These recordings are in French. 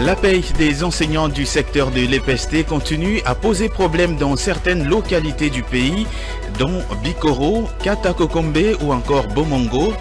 La paye des enseignants du secteur de l'EPST continue à poser problème dans certaines localités du pays, dont Bikoro, Katakokombe ou encore Bomongo.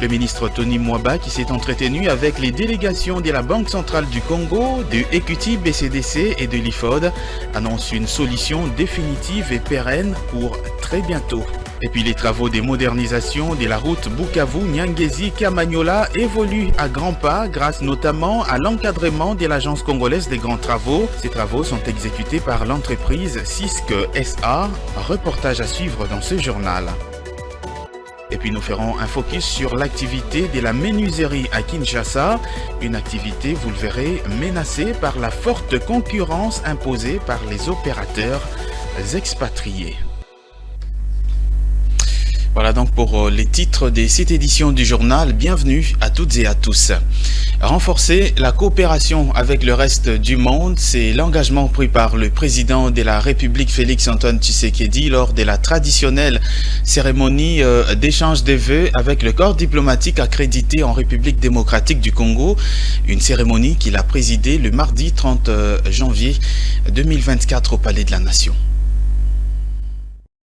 Le ministre Tony Mwaba, qui s'est entretenu avec les délégations de la Banque centrale du Congo, de Equity BCDC et de l'IFOD, annonce une solution définitive et pérenne pour très bientôt. Et puis les travaux de modernisation de la route Bukavu-Nyangezi-Kamanyola évoluent à grands pas grâce notamment à l'encadrement de l'Agence congolaise des grands travaux. Ces travaux sont exécutés par l'entreprise CISC SA. Reportage à suivre dans ce journal. Et puis nous ferons un focus sur l'activité de la menuiserie à Kinshasa, une activité, vous le verrez, menacée par la forte concurrence imposée par les opérateurs expatriés. Voilà donc pour les titres de cette édition du journal. Bienvenue à toutes et à tous. Renforcer la coopération avec le reste du monde, c'est l'engagement pris par le président de la République Félix-Antoine Tshisekedi lors de la traditionnelle cérémonie d'échange des vœux avec le corps diplomatique accrédité en République démocratique du Congo. Une cérémonie qu'il a présidée le mardi 30 janvier 2024 au Palais de la Nation.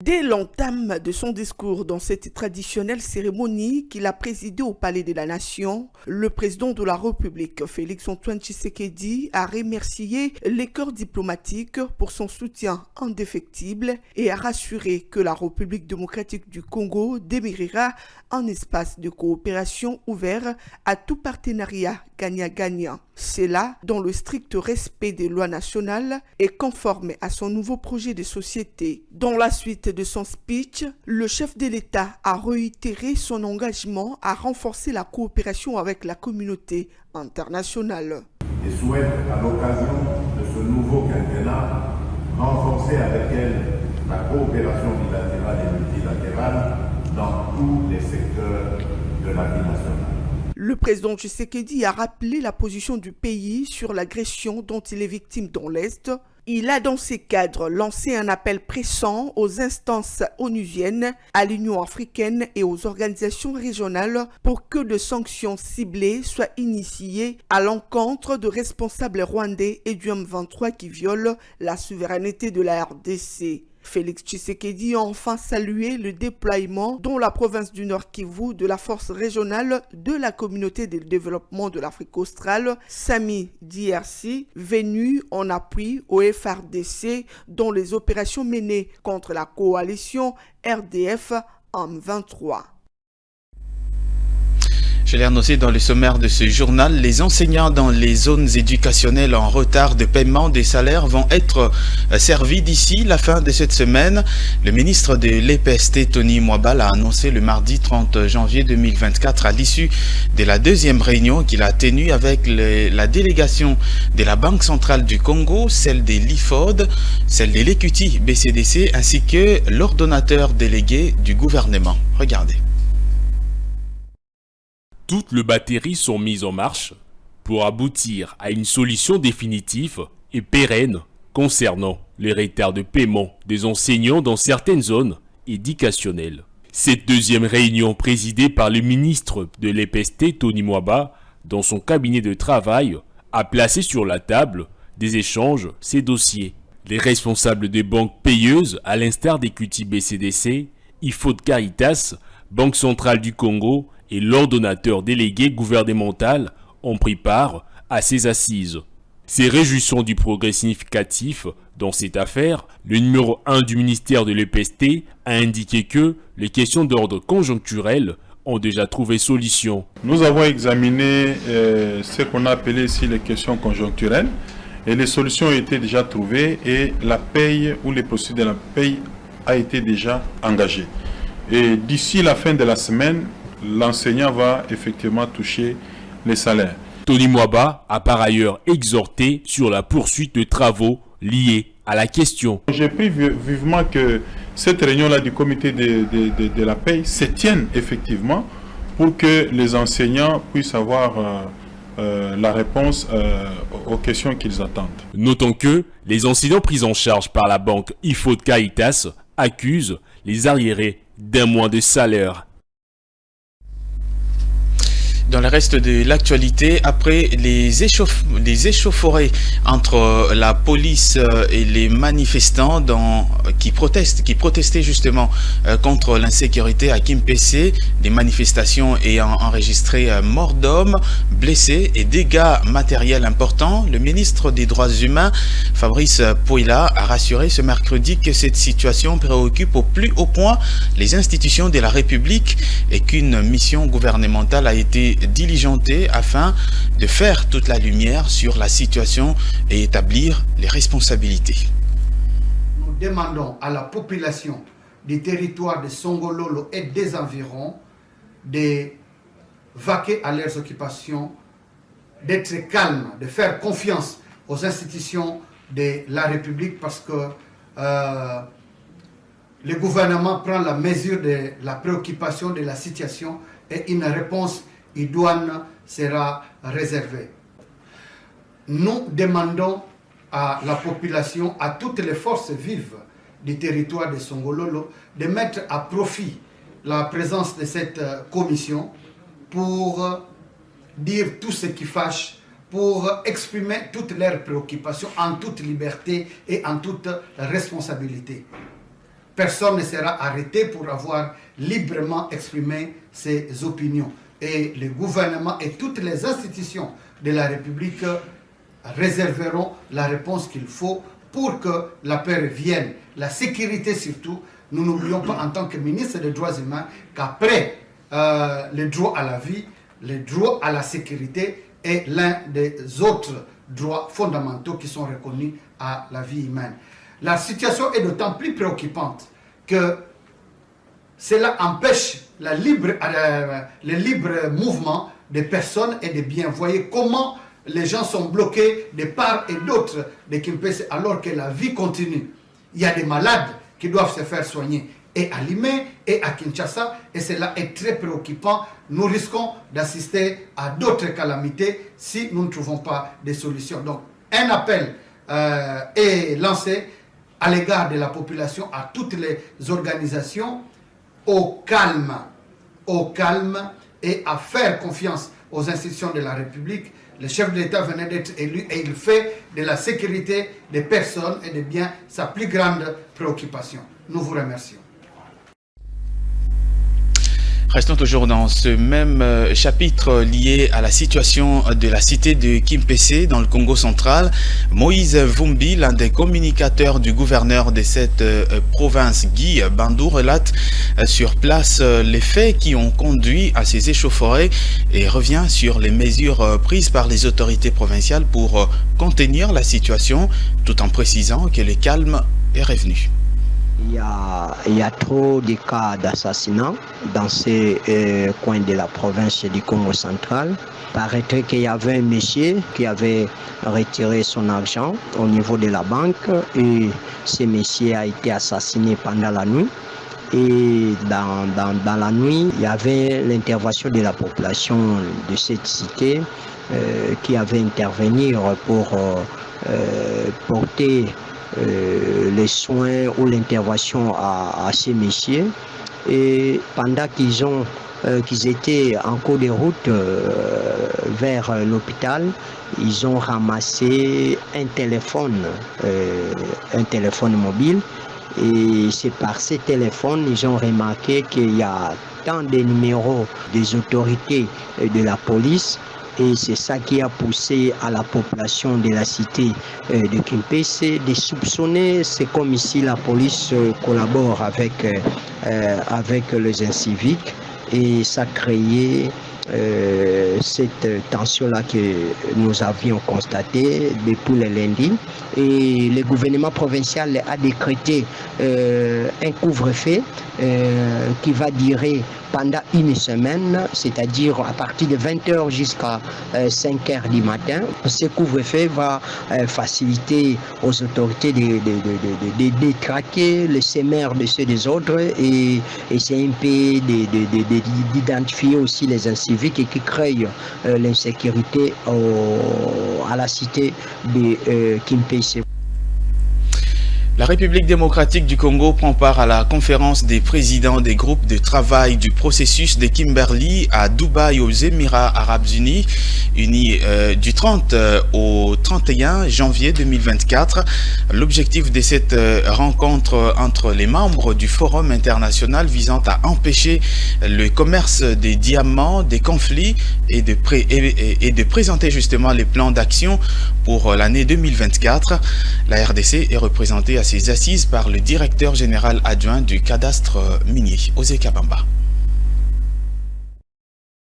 Dès l'entame de son discours dans cette traditionnelle cérémonie qu'il a présidée au Palais de la Nation, le président de la République, Félix-Antoine Tshisekedi, a remercié les corps diplomatiques pour son soutien indéfectible et a rassuré que la République démocratique du Congo demeurera un espace de coopération ouvert à tout partenariat gagnant-gagnant. C'est là dans le strict respect des lois nationales et conforme à son nouveau projet de société. Dans la suite de son speech, le chef de l'État a réitéré son engagement à renforcer la coopération avec la communauté internationale. Et souhaite, à l'occasion de ce nouveau quinquennat, renforcer avec elle la coopération bilatérale et multilatérale dans tous les secteurs de la vie nationale. Le président Tshisekedi a rappelé la position du pays sur l'agression dont il est victime dans l'Est. Il a dans ces cadres lancé un appel pressant aux instances onusiennes, à l'Union africaine et aux organisations régionales pour que de sanctions ciblées soient initiées à l'encontre de responsables rwandais et du M23 qui violent la souveraineté de la RDC. Félix Tshisekedi a enfin salué le déploiement dans la province du Nord Kivu de la force régionale de la communauté de développement de l'Afrique australe, SAMI DRC, venue en appui au FRDC dans les opérations menées contre la coalition RDF M23. Je l'ai annoncé dans le sommaire de ce journal, les enseignants dans les zones éducationnelles en retard de paiement des salaires vont être servis d'ici la fin de cette semaine. Le ministre de l'EPST, Tony Mwaba, l'a annoncé le mardi 30 janvier 2024 à l'issue de la deuxième réunion qu'il a tenue avec la délégation de la Banque centrale du Congo, celle de l'IFOD, celle de l'Equity BCDC ainsi que l'ordonnateur délégué du gouvernement. Regardez. Toutes les batteries sont mises en marche pour aboutir à une solution définitive et pérenne concernant les retards de paiement des enseignants dans certaines zones éducationnelles. Cette deuxième réunion présidée par le ministre de l'EPST, Tony Mwaba, dans son cabinet de travail, a placé sur la table des échanges ces dossiers. Les responsables des banques payeuses, à l'instar d'Equity BCDC, IFOD Caritas, Banque centrale du Congo, et l'ordonnateur délégué gouvernemental ont pris part à ces assises. Ces réjouissants du progrès significatif dans cette affaire, le numéro 1 du ministère de l'EPST a indiqué que les questions d'ordre conjoncturel ont déjà trouvé solution. Nous avons examiné ce qu'on a appelé ici les questions conjoncturelles et les solutions ont été déjà trouvées et la paye ou les procédures de la paye a été déjà engagée. Et d'ici la fin de la semaine, l'enseignant va effectivement toucher les salaires. Tony Mwaba a par ailleurs exhorté sur la poursuite de travaux liés à la question. J'ai pris vivement que cette réunion-là du comité de la paye se tienne effectivement pour que les enseignants puissent avoir la réponse aux questions qu'ils attendent. Notons que les enseignants pris en charge par la banque IFOD Caritas accusent les arriérés d'un mois de salaire. Dans le reste de l'actualité, après les échauffourées entre la police et les manifestants qui protestaient justement contre l'insécurité à Kimpese, des manifestations ayant enregistré morts d'hommes, blessés et dégâts matériels importants, le ministre des Droits humains, Fabrice Pouila, a rassuré ce mercredi que cette situation préoccupe au plus haut point les institutions de la République et qu'une mission gouvernementale a été diligentée afin de faire toute la lumière sur la situation et établir les responsabilités. Nous demandons à la population du territoire de Songololo et des environs de vaquer à leurs occupations, d'être calme, de faire confiance aux institutions de la République parce que le gouvernement prend la mesure de la préoccupation de la situation et une réponse idoine sera réservée. Nous demandons à la population, à toutes les forces vives du territoire de Songololo, de mettre à profit la présence de cette commission pour dire tout ce qui fâche, pour exprimer toutes leurs préoccupations en toute liberté et en toute responsabilité. Personne ne sera arrêté pour avoir librement exprimé ses opinions. Et le gouvernement et toutes les institutions de la République réserveront la réponse qu'il faut pour que la paix revienne. La sécurité surtout, nous n'oublions pas en tant que ministre des Droits humains qu'après le droit à la vie, le droit à la sécurité est l'un des autres droits fondamentaux qui sont reconnus à la vie humaine. La situation est d'autant plus préoccupante que cela empêche le libre mouvement des personnes et des biens. Voyez comment les gens sont bloqués de part et d'autre de Kimpese alors que la vie continue. Il y a des malades qui doivent se faire soigner et à Limé et à Kinshasa et cela est très préoccupant. Nous risquons d'assister à d'autres calamités si nous ne trouvons pas de solutions. Donc un appel est lancé à l'égard de la population, à toutes les organisations, au calme et à faire confiance aux institutions de la République. Le chef de l'État venait d'être élu et il fait de la sécurité des personnes et des biens sa plus grande préoccupation. Nous vous remercions. Restons toujours dans ce même chapitre lié à la situation de la cité de Kimpese dans le Congo central. Moïse Vumbi, l'un des communicateurs du gouverneur de cette province, Guy Bandou, relate sur place les faits qui ont conduit à ces échauffourées et revient sur les mesures prises par les autorités provinciales pour contenir la situation, tout en précisant que le calme est revenu. Il y a trop de cas d'assassinat dans ces coins de la province du Congo central. Il paraîtrait qu'il y avait un monsieur qui avait retiré son argent au niveau de la banque et ce monsieur a été assassiné pendant la nuit. Et dans la nuit, il y avait l'intervention de la population de cette cité qui avait intervenir pour porter les soins ou l'intervention à ces messieurs. Et pendant qu'ils étaient en cours de route vers l'hôpital, ils ont ramassé un téléphone mobile. Et c'est par ces téléphones ils ont remarqué qu'il y a tant de numéros des autorités de la police. Et c'est ça qui a poussé à la population de la cité de Kimpese de soupçonner. C'est comme ici la police collabore avec les inciviques et ça a créé cette tension-là que nous avions constatée depuis le lundi. Et le gouvernement provincial a décrété un couvre-feu qui va durer pendant une semaine, c'est-à-dire à partir de 20h jusqu'à 5h du matin. Ce couvre-feu va faciliter aux autorités de traquer les semeurs de ceux des autres et c'est un peu d'identifier aussi les inciviques qui créent l'insécurité à la cité de Kimpese. La République démocratique du Congo prend part à la conférence des présidents des groupes de travail du processus de Kimberley à Dubaï aux Émirats Arabes Unis, du 30 au 31 janvier 2024. L'objectif de cette rencontre entre les membres du Forum international visant à empêcher le commerce des diamants, des conflits et de présenter justement les plans d'action pour l'année 2024. La RDC est représentée à ses assises par le directeur général adjoint du cadastre minier, Osé Kabamba.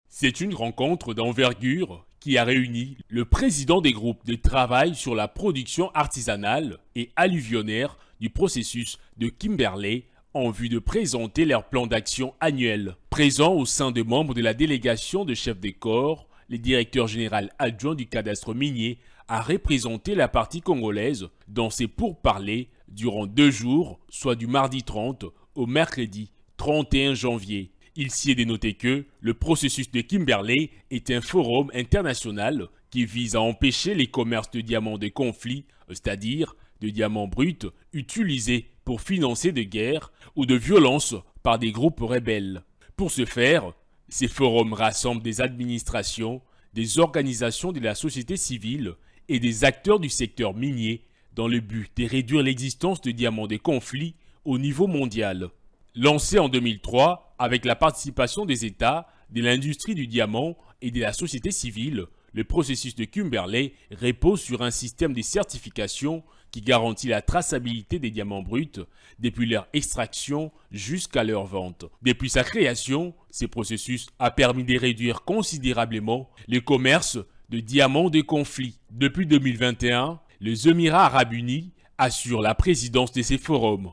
C'est une rencontre d'envergure qui a réuni le président des groupes de travail sur la production artisanale et alluvionnaire du processus de Kimberley en vue de présenter leur plan d'action annuel. Présent au sein des membres de la délégation de chefs des corps, le directeur général adjoint du cadastre minier a représenté la partie congolaise dans ses pourparlers durant 2 jours, soit du mardi 30 au mercredi 31 janvier. Il s'y est dénoté que le processus de Kimberley est un forum international qui vise à empêcher les commerces de diamants de conflit, c'est-à-dire de diamants bruts utilisés pour financer des guerres ou de violences par des groupes rebelles. Pour ce faire, ces forums rassemblent des administrations, des organisations de la société civile et des acteurs du secteur minier dans le but de réduire l'existence de diamants de conflit au niveau mondial. Lancé en 2003 avec la participation des États, de l'industrie du diamant et de la société civile, le processus de Kimberley repose sur un système de certification qui garantit la traçabilité des diamants bruts depuis leur extraction jusqu'à leur vente. Depuis sa création, ce processus a permis de réduire considérablement le commerce de diamants de conflit. Depuis 2021, les Émirats Arabes Unis assurent la présidence de ces forums.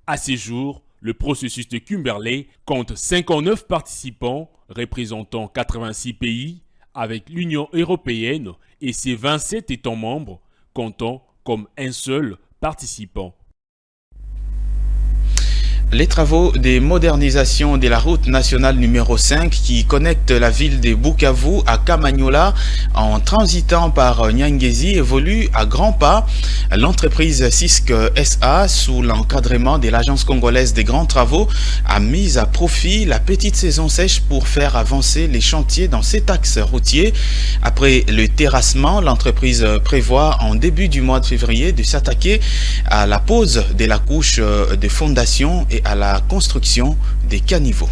À ce jour, le processus de Kimberley compte 59 participants représentant 86 pays, avec l'Union européenne et ses 27 États membres comptant comme un seul participant. Les travaux de modernisation de la route nationale numéro 5 qui connecte la ville de Bukavu à Kamanyola en transitant par Nyangezi évoluent à grands pas. L'entreprise CISC SA, sous l'encadrement de l'Agence congolaise des grands travaux, a mis à profit la petite saison sèche pour faire avancer les chantiers dans cet axe routier. Après le terrassement, l'entreprise prévoit en début du mois de février de s'attaquer à la pose de la couche de fondation et à la construction des caniveaux.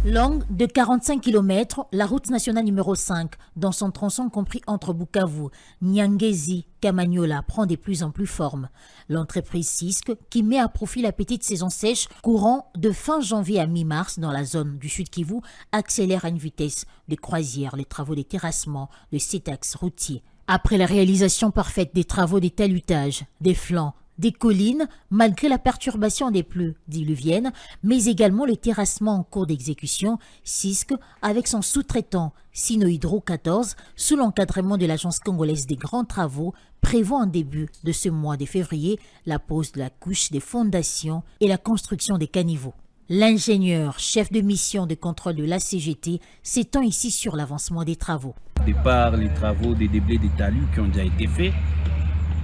Longue de 45 km, la route nationale numéro 5, dans son tronçon compris entre Bukavu, Nyangezi, Kamanyola, prend de plus en plus forme. L'entreprise CISC, qui met à profit la petite saison sèche courant de fin janvier à mi-mars dans la zone du Sud Kivu, accélère à une vitesse de croisière les travaux de terrassement de cet axe routier. Après la réalisation parfaite des travaux de talutage, des flancs, des collines, malgré la perturbation des pluies diluviennes, mais également le terrassement en cours d'exécution, CISC, avec son sous-traitant Sinohydro 14, sous l'encadrement de l'Agence congolaise des grands travaux, prévoit en début de ce mois de février la pose de la couche des fondations et la construction des caniveaux. L'ingénieur, chef de mission de contrôle de la CGT, s'étend ici sur l'avancement des travaux. De par les travaux des déblais des talus qui ont déjà été faits,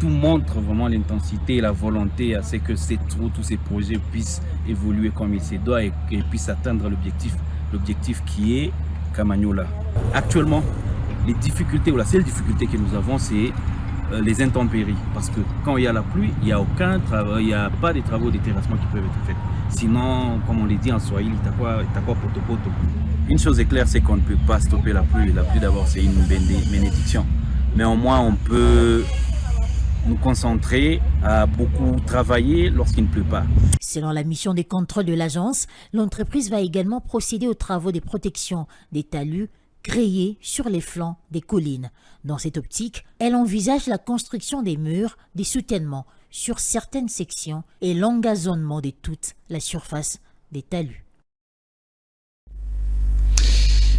tout montre vraiment l'intensité et la volonté à ce que cette route, tous ces projets puissent évoluer comme il se doit et puissent atteindre l'objectif qui est Kamanyola. Actuellement, les difficultés ou la seule difficulté que nous avons, c'est les intempéries. Parce que quand il y a la pluie, il n'y a aucun travail, il n'y a pas de travaux de terrassement qui peuvent être faits. Sinon, comme on le dit en Swahili, t'as quoi poto. Une chose est claire, c'est qu'on ne peut pas stopper la pluie. La pluie d'abord, c'est une bénédiction. Mais au moins, on peut nous concentrer à beaucoup travailler lorsqu'il ne pleut pas. Selon la mission de contrôle de l'agence, l'entreprise va également procéder aux travaux de protection des talus créés sur les flancs des collines. Dans cette optique, elle envisage la construction des murs, des soutènements sur certaines sections et l'engazonnement de toute la surface des talus.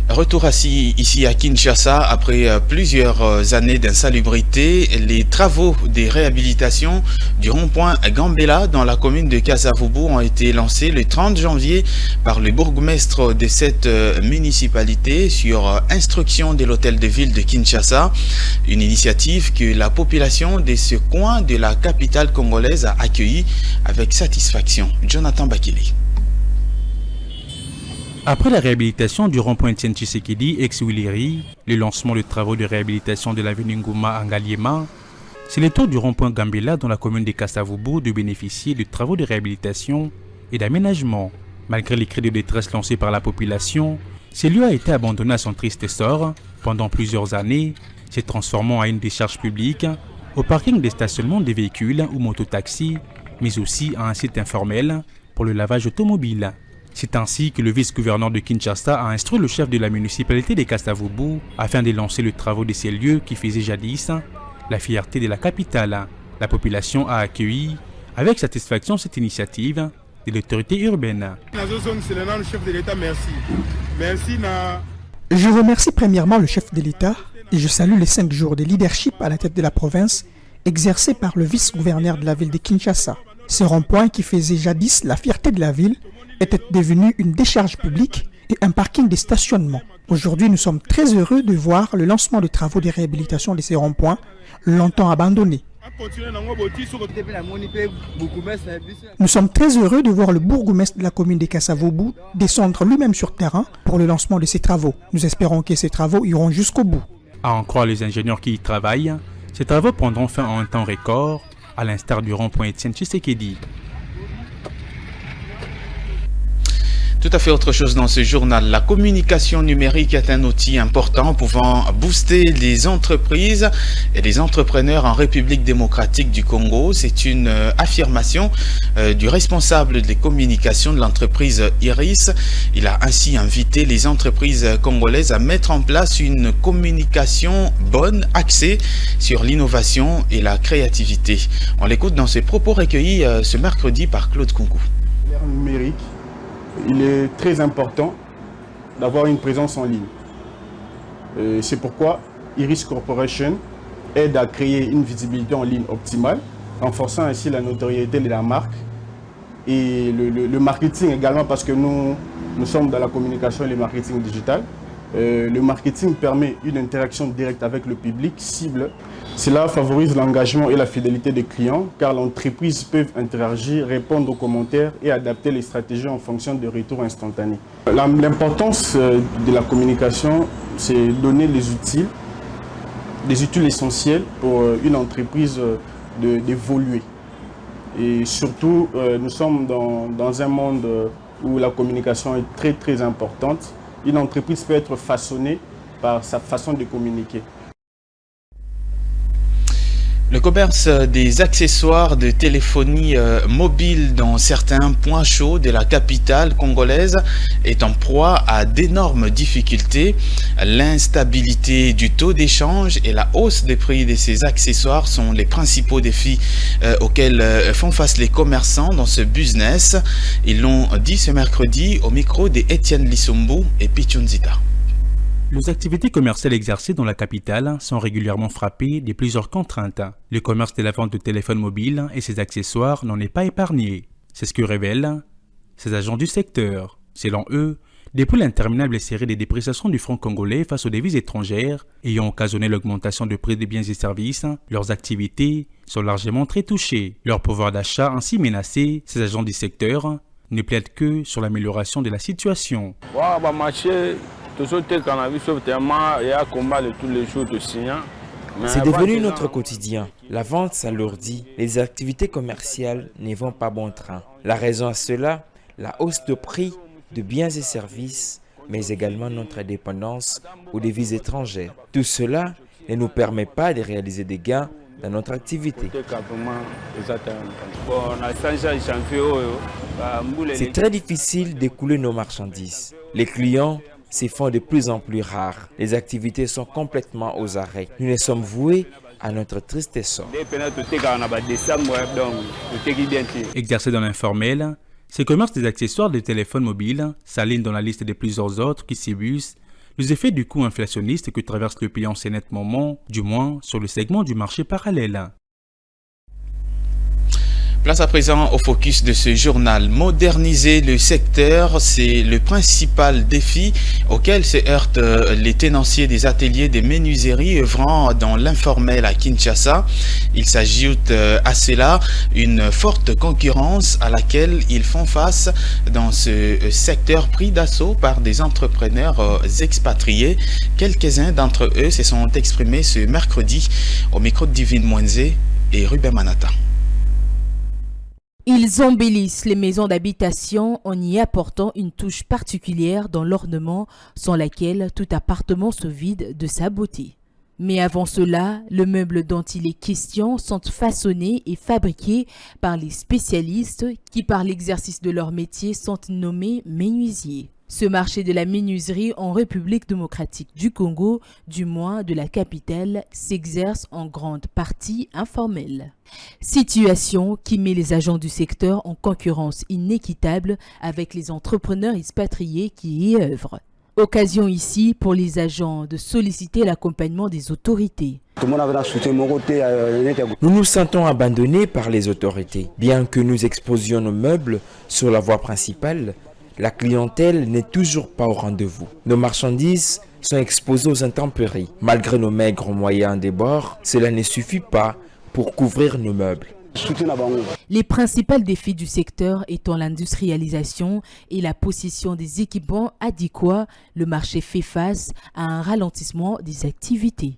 Retour ici à Kinshasa, après plusieurs années d'insalubrité, les travaux de réhabilitation du rond-point Gambela dans la commune de Kasavubu ont été lancés le 30 janvier par le bourgmestre de cette municipalité sur instruction de l'hôtel de ville de Kinshasa. Une initiative que la population de ce coin de la capitale congolaise a accueillie avec satisfaction. Jonathan Bakili. Après la réhabilitation du rond-point Etienne Tshisekedi ex-Wiliri, le lancement de travaux de réhabilitation de l'avenue Ngouma à Ngaliema, c'est le tour du rond-point Gambela dans la commune de Kasavubu de bénéficier de travaux de réhabilitation et d'aménagement. Malgré les cris de détresse lancés par la population, ce lieu a été abandonné à son triste sort pendant plusieurs années, se transformant en une décharge publique, au parking de stationnement des véhicules ou mototaxis, mais aussi à un site informel pour le lavage automobile. C'est ainsi que le vice-gouverneur de Kinshasa a instruit le chef de la municipalité de Kasavubu afin de lancer les travaux de ces lieux qui faisaient jadis la fierté de la capitale. La population a accueilli avec satisfaction cette initiative de l'autorité urbaine. Je remercie premièrement le chef de l'État et je salue les 5 jours de leadership à la tête de la province exercés par le vice-gouverneur de la ville de Kinshasa. Ce rond-point qui faisait jadis la fierté de la ville était devenu une décharge publique et un parking de stationnement. Aujourd'hui, nous sommes très heureux de voir le lancement des travaux de réhabilitation de ces ronds-points longtemps abandonnés. Nous sommes très heureux de voir le bourgmestre de la commune de Kasavubu descendre lui-même sur terrain pour le lancement de ces travaux. Nous espérons que ces travaux iront jusqu'au bout. À en croire les ingénieurs qui y travaillent, ces travaux prendront fin en un temps record, à l'instar du rond-point Etienne Tshisekedi. Tout à fait autre chose dans ce journal. La communication numérique est un outil important pouvant booster les entreprises et les entrepreneurs en République démocratique du Congo. C'est une affirmation du responsable des communications de l'entreprise Iris. Il a ainsi invité les entreprises congolaises à mettre en place une communication bonne, axée sur l'innovation et la créativité. On l'écoute dans ses propos recueillis ce mercredi par Claude Kunku. Numérique. Il est très important d'avoir une présence en ligne. C'est pourquoi Iris Corporation aide à créer une visibilité en ligne optimale, renforçant ainsi la notoriété de la marque et le marketing également, parce que nous sommes dans la communication et le marketing digital. Le marketing permet une interaction directe avec le public cible. Cela favorise l'engagement et la fidélité des clients car l'entreprise peut interagir, répondre aux commentaires et adapter les stratégies en fonction de retours instantanés. L'importance de la communication, c'est donner des outils essentiels pour une entreprise d'évoluer. Et surtout, nous sommes dans un monde où la communication est très très importante. Une entreprise peut être façonnée par sa façon de communiquer. Le commerce des accessoires de téléphonie mobile dans certains points chauds de la capitale congolaise est en proie à d'énormes difficultés. L'instabilité du taux d'échange et la hausse des prix de ces accessoires sont les principaux défis auxquels font face les commerçants dans ce business. Ils l'ont dit ce mercredi au micro d'Etienne Lissombo et Pichunzita. Les activités commerciales exercées dans la capitale sont régulièrement frappées de plusieurs contraintes. Le commerce de la vente de téléphones mobiles et ses accessoires n'en est pas épargné. C'est ce que révèlent ces agents du secteur. Selon eux, depuis l'interminable série de dépréciations du franc congolais face aux devises étrangères ayant occasionné l'augmentation du prix des biens et services, leurs activités sont largement très touchées. Leur pouvoir d'achat ainsi menacé, ces agents du secteur ne plaident que sur l'amélioration de la situation. C'est devenu notre quotidien. La vente s'alourdit, les activités commerciales ne vont pas bon train. La raison à cela, la hausse de prix de biens et services, mais également notre dépendance aux devises étrangères. Tout cela ne nous permet pas de réaliser des gains dans notre activité. C'est très difficile d'écouler nos marchandises. Les clients se font de plus en plus rares. Les activités sont complètement aux arrêts. Nous ne sommes voués à notre triste sort. Exercés dans l'informel, ces commerces des accessoires de téléphones mobiles s'alignent dans la liste de plusieurs autres qui subissent les effets du coût inflationniste que traverse le pays en ce net moment, du moins sur le segment du marché parallèle. Place à présent au focus de ce journal. Moderniser le secteur, c'est le principal défi auquel se heurtent les tenanciers des ateliers des menuiseries œuvrant dans l'informel à Kinshasa. Il s'ajoute à cela une forte concurrence à laquelle ils font face dans ce secteur pris d'assaut par des entrepreneurs expatriés. Quelques-uns d'entre eux se sont exprimés ce mercredi au micro de Divine Mwenze et Ruben Manata. Ils embellissent les maisons d'habitation en y apportant une touche particulière dans l'ornement sans laquelle tout appartement se vide de sa beauté. Mais avant cela, le meuble dont il est question sont façonnés et fabriqués par les spécialistes qui, par l'exercice de leur métier, sont nommés menuisiers. Ce marché de la menuiserie en République démocratique du Congo, du moins de la capitale, s'exerce en grande partie informelle. Situation qui met les agents du secteur en concurrence inéquitable avec les entrepreneurs expatriés qui y œuvrent. Occasion ici pour les agents de solliciter l'accompagnement des autorités. Nous nous sentons abandonnés par les autorités. Bien que nous exposions nos meubles sur la voie principale, la clientèle n'est toujours pas au rendez-vous. Nos marchandises sont exposées aux intempéries. Malgré nos maigres moyens des bords, cela ne suffit pas pour couvrir nos meubles. Les principaux défis du secteur étant l'industrialisation et la possession des équipements adéquats, le marché fait face à un ralentissement des activités.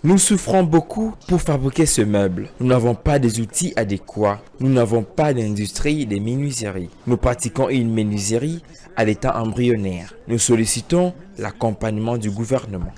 Nous souffrons beaucoup pour fabriquer ce meuble. Nous n'avons pas des outils adéquats. Nous n'avons pas d'industrie des menuiseries. Nous pratiquons une menuiserie à l'état embryonnaire. Nous sollicitons l'accompagnement du gouvernement.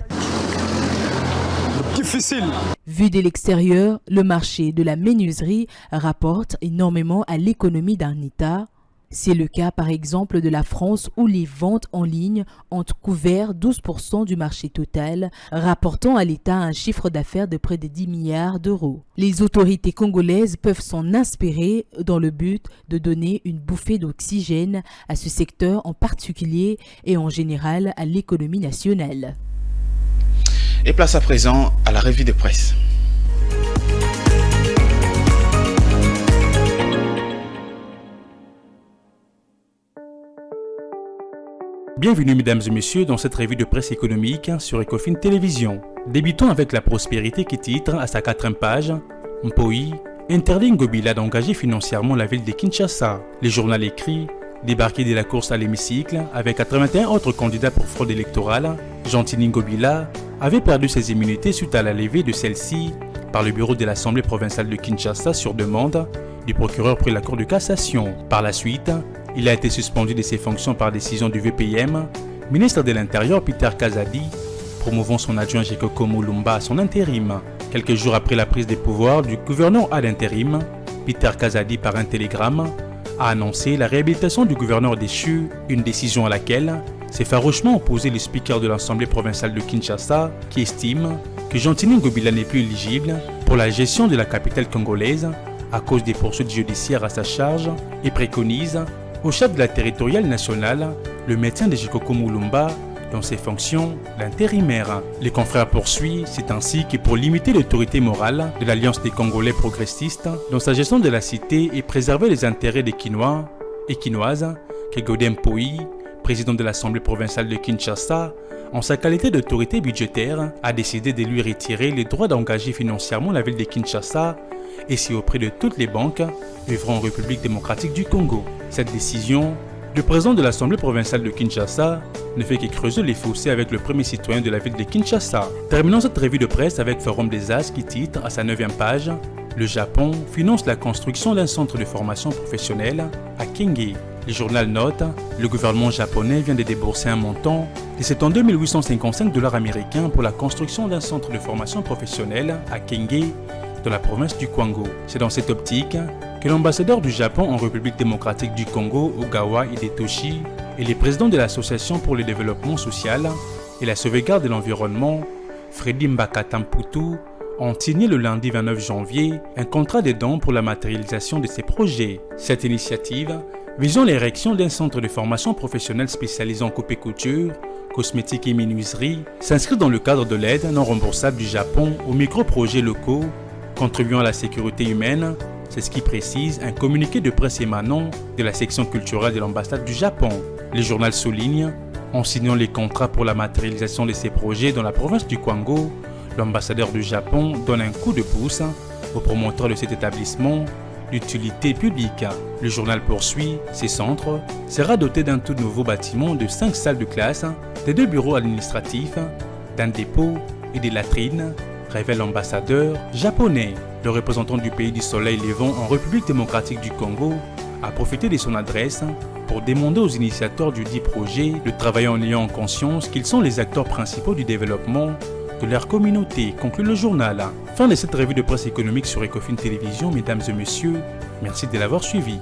Vu de l'extérieur, le marché de la menuiserie rapporte énormément à l'économie d'un État. C'est le cas par exemple de la France où les ventes en ligne ont couvert 12% du marché total, rapportant à l'État un chiffre d'affaires de près de 10 milliards d'euros. Les autorités congolaises peuvent s'en inspirer dans le but de donner une bouffée d'oxygène à ce secteur en particulier et en général à l'économie nationale. Et place à présent à la revue de presse. Bienvenue mesdames et messieurs dans cette revue de presse économique sur Ecofin Télévision. Débutons avec La Prospérité qui titre à sa 4e page « Mpoi interdit Ngobila d'engager financièrement la ville de Kinshasa ». Le journal écrit « Débarqué de la course à l'hémicycle avec 81 autres candidats pour fraude électorale, Gentini Ngobila avait perdu ses immunités suite à la levée de celle-ci par le bureau de l'Assemblée provinciale de Kinshasa sur demande du procureur près la Cour de cassation. Par la suite, il a été suspendu de ses fonctions par décision du VPM, ministre de l'Intérieur Peter Kazadi, promouvant son adjoint Jekoko Mulumba à son intérim. Quelques jours après la prise des pouvoirs du gouverneur à l'intérim, Peter Kazadi, par un télégramme, a annoncé la réhabilitation du gouverneur déchu, une décision à laquelle s'est farouchement opposé le speaker de l'Assemblée provinciale de Kinshasa, qui estime que Gentini Ngobila n'est plus éligible pour la gestion de la capitale congolaise à cause des poursuites judiciaires à sa charge et préconise au chef de la territoriale nationale le maintien de Jekoko Mulumba dans ses fonctions d'intérimaire. Les confrères poursuivent, c'est ainsi que pour limiter l'autorité morale de l'Alliance des Congolais progressistes dans sa gestion de la cité et préserver les intérêts des Kinois et Kinoises, que Godem Mpoi, président de l'Assemblée provinciale de Kinshasa, en sa qualité d'autorité budgétaire, a décidé de lui retirer les droits d'engager financièrement la ville de Kinshasa et c'est auprès de toutes les banques œuvrant en République démocratique du Congo. Cette décision, le président de l'Assemblée provinciale de Kinshasa ne fait que creuser les fossés avec le premier citoyen de la ville de Kinshasa. Terminons cette revue de presse avec Forum des As qui titre à sa 9e page « Le Japon finance la construction d'un centre de formation professionnelle à Kenge ». Le journal note, le gouvernement japonais vient de débourser un montant de $72 855 américains pour la construction d'un centre de formation professionnelle à Kenge, dans la province du Kwango. C'est dans cette optique que l'ambassadeur du Japon en République démocratique du Congo, Ogawa Hidetoshi, et les présidents de l'Association pour le développement social et la sauvegarde de l'environnement, Freddy Mbakatamputu, ont signé le lundi 29 janvier un contrat de dons pour la matérialisation de ces projets. Cette initiative visant l'érection d'un centre de formation professionnelle spécialisé en coupe et couture, cosmétique et menuiserie, s'inscrit dans le cadre de l'aide non remboursable du Japon aux micro-projets locaux contribuant à la sécurité humaine. C'est ce qui précise un communiqué de presse émanant de la section culturelle de l'ambassade du Japon. Le journal souligne, en signant les contrats pour la matérialisation de ces projets dans la province du Kwango, l'ambassadeur du Japon donne un coup de pouce aux promoteurs de cet établissement d'utilité publique. Le journal poursuit, ces centres sera doté d'un tout nouveau bâtiment de 5 salles de classe, de 2 bureaux administratifs, d'un dépôt et des latrines, révèle l'ambassadeur japonais. Le représentant du pays du soleil levant en République démocratique du Congo a profité de son adresse pour demander aux initiateurs du dit projet de travailler en ayant conscience qu'ils sont les acteurs principaux du développement de leur communauté, conclut le journal. Fin de cette revue de presse économique sur Ecofin Télévision, mesdames et messieurs, merci de l'avoir suivi.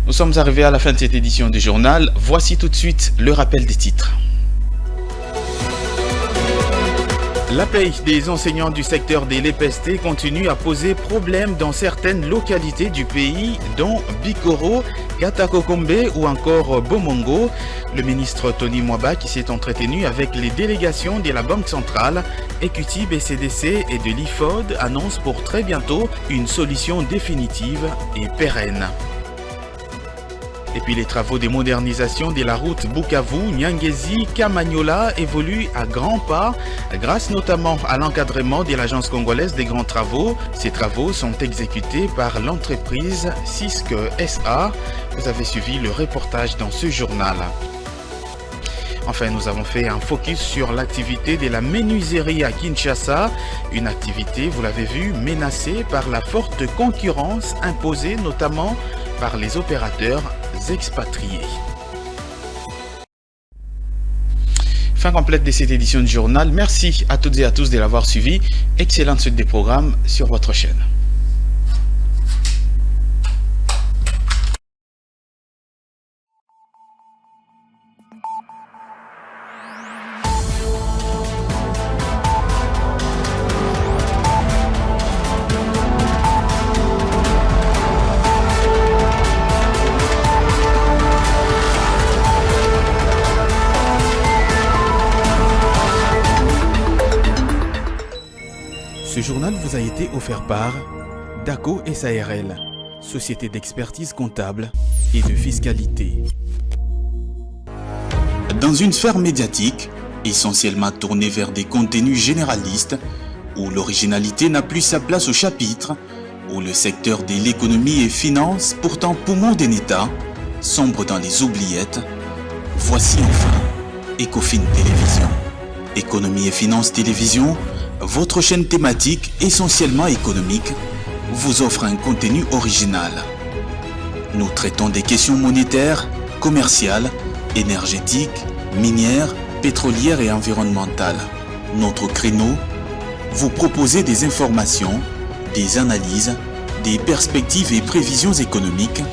Nous sommes arrivés à la fin de cette édition du journal. Voici tout de suite le rappel des titres. La paye des enseignants du secteur de l'EPST continue à poser problème dans certaines localités du pays, dont Bikoro, Katakokombe ou encore Bomongo. Le ministre Tony Mwaba, qui s'est entretenu avec les délégations de la Banque centrale, Equity, BCDC et de l'IFOD, annonce pour très bientôt une solution définitive et pérenne. Et puis les travaux de modernisation de la route Bukavu-Nyangezi-Kamanyola évoluent à grands pas grâce notamment à l'encadrement de l'Agence congolaise des grands travaux. Ces travaux sont exécutés par l'entreprise CISC SA. Vous avez suivi le reportage dans ce journal. Enfin, nous avons fait un focus sur l'activité de la menuiserie à Kinshasa, une activité, vous l'avez vu, menacée par la forte concurrence imposée notamment par les opérateurs expatriés. Fin complète de cette édition du journal. Merci à toutes et à tous de l'avoir suivi. Excellente suite des programmes sur votre chaîne. Ce journal vous a été offert par DACO SARL, société d'expertise comptable et de fiscalité. Dans une sphère médiatique, essentiellement tournée vers des contenus généralistes, où l'originalité n'a plus sa place au chapitre, où le secteur de l'économie et finance, pourtant poumon d'un État, sombre dans les oubliettes, voici enfin Ecofin Télévision. Économie et finance télévision, votre chaîne thématique essentiellement économique, vous offre un contenu original. Nous traitons des questions monétaires, commerciales, énergétiques, minières, pétrolières et environnementales. Notre créneau, vous proposer des informations, des analyses, des perspectives et prévisions économiques.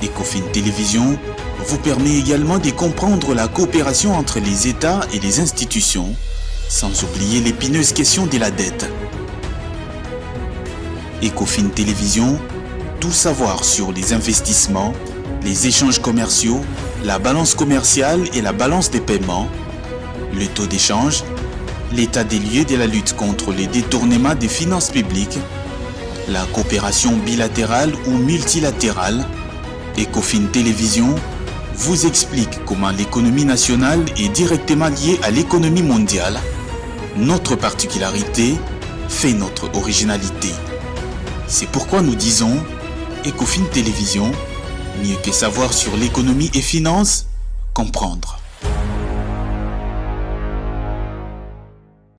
Ecofin Télévision vous permet également de comprendre la coopération entre les États et les institutions, sans oublier l'épineuse question de la dette. Ecofin Télévision, tout savoir sur les investissements, les échanges commerciaux, la balance commerciale et la balance des paiements, le taux d'échange, l'état des lieux de la lutte contre les détournements des finances publiques, la coopération bilatérale ou multilatérale. Ecofin Télévision vous explique comment l'économie nationale est directement liée à l'économie mondiale. Notre particularité fait notre originalité. C'est pourquoi nous disons Ecofin Télévision, mieux que savoir sur l'économie et finances, comprendre.